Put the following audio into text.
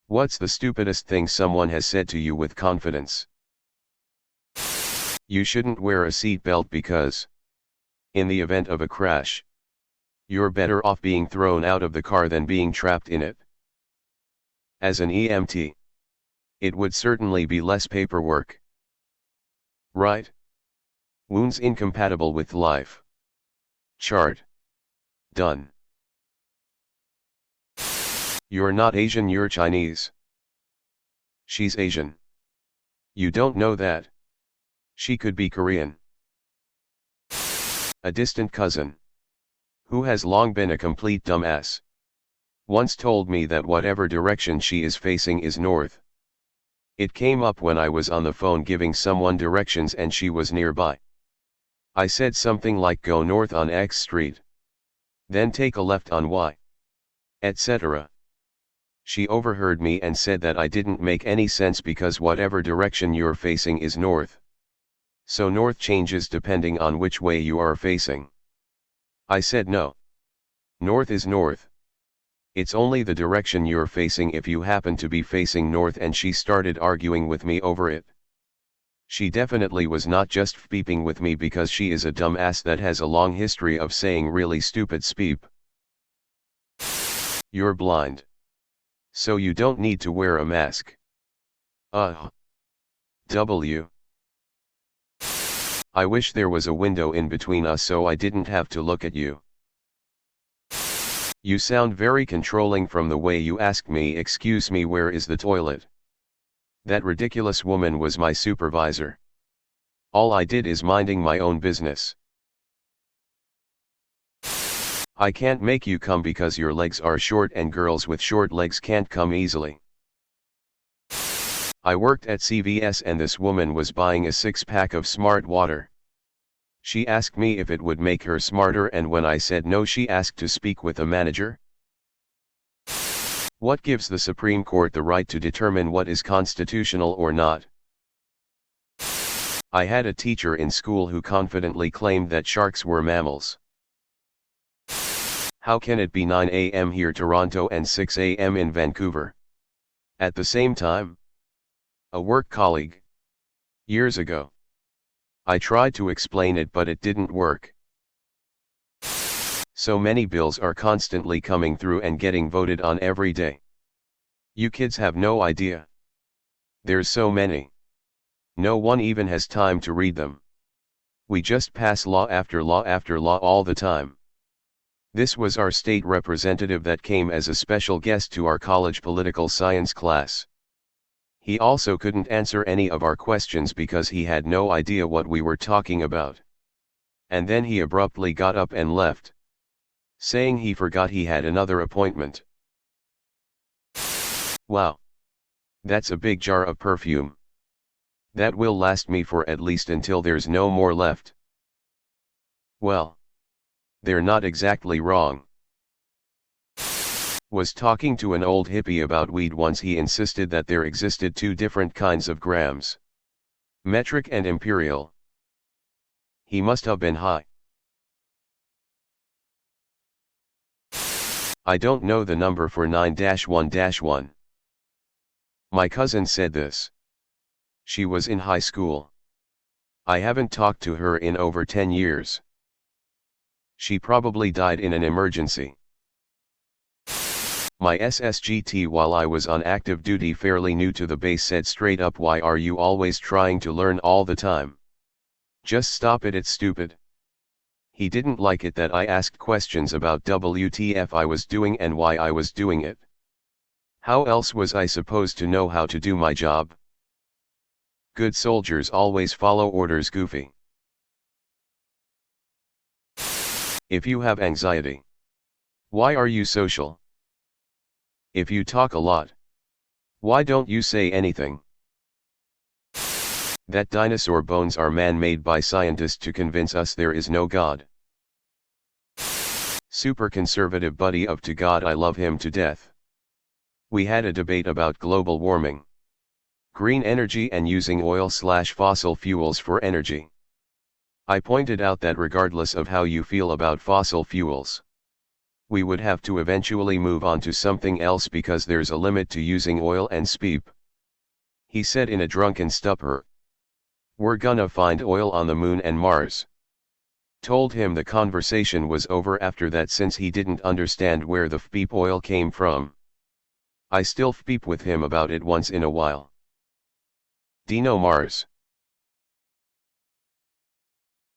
What's the stupidest thing someone has said to you with confidence? You shouldn't wear a seatbelt because, in the event of a crash, you're better off being thrown out of the car than being trapped in it. As an EMT, it would certainly be less paperwork. Right? Wounds incompatible with life. Chart. Done. You're not Asian, you're Chinese. She's Asian. You don't know that. She could be Korean. A distant cousin, who has long been a complete dumbass, once told me that whatever direction she is facing is north. It came up when I was on the phone giving someone directions and she was nearby. I said something like go north on X Street. Then take a left on Y. Etc. She overheard me and said that I didn't make any sense because whatever direction you're facing is north. So north changes depending on which way you are facing. I said no. North is north. It's only the direction you're facing if you happen to be facing north, and she started arguing with me over it. She definitely was not just beeping with me because she is a dumbass that has a long history of saying really stupid speep. You're blind. So you don't need to wear a mask. W. I wish there was a window in between us so I didn't have to look at you. You sound very controlling from the way you ask me, excuse me, where is the toilet? That ridiculous woman was my supervisor. All I did is minding my own business. I can't make you come because your legs are short and girls with short legs can't come easily. I worked at CVS and this woman was buying a 6-pack of Smart Water. She asked me if it would make her smarter, and when I said no, she asked to speak with a manager. What gives the Supreme Court the right to determine what is constitutional or not? I had a teacher in school who confidently claimed that sharks were mammals. How can it be 9 a.m. here Toronto and 6 a.m. in Vancouver at the same time? A work colleague. Years ago. I tried to explain it but it didn't work. So many bills are constantly coming through and getting voted on every day. You kids have no idea. There's so many. No one even has time to read them. We just pass law after law after law all the time. This was our state representative that came as a special guest to our college political science class. He also couldn't answer any of our questions because he had no idea what we were talking about. And then he abruptly got up and left, saying he forgot he had another appointment. Wow. That's a big jar of perfume. That will last me for at least until there's no more left. Well, they're not exactly wrong. Was talking to an old hippie about weed once. He insisted that there existed 2 different kinds of grams. Metric and imperial. He must have been high. I don't know the number for 9-1-1. My cousin said this. She was in high school. I haven't talked to her in over 10 years. She probably died in an emergency. My SSGT while I was on active duty, fairly new to the base, said straight up, why are you always trying to learn all the time? Just stop it, it's stupid. He didn't like it that I asked questions about WTF I was doing and why I was doing it. How else was I supposed to know how to do my job? Good soldiers always follow orders, goofy. If you have anxiety, why are you social? If you talk a lot, why don't you say anything? That dinosaur bones are man-made by scientists to convince us there is no God. Super conservative buddy of to God, I love him to death. We had a debate about global warming, green energy and using oil/fossil fuels for energy. I pointed out that regardless of how you feel about fossil fuels, we would have to eventually move on to something else because there's a limit to using oil and speep. He said in a drunken stupor. We're gonna find oil on the moon and Mars. Told him the conversation was over after that since he didn't understand where the FPEEP oil came from. I still FPEEP with him about it once in a while. Dino Mars.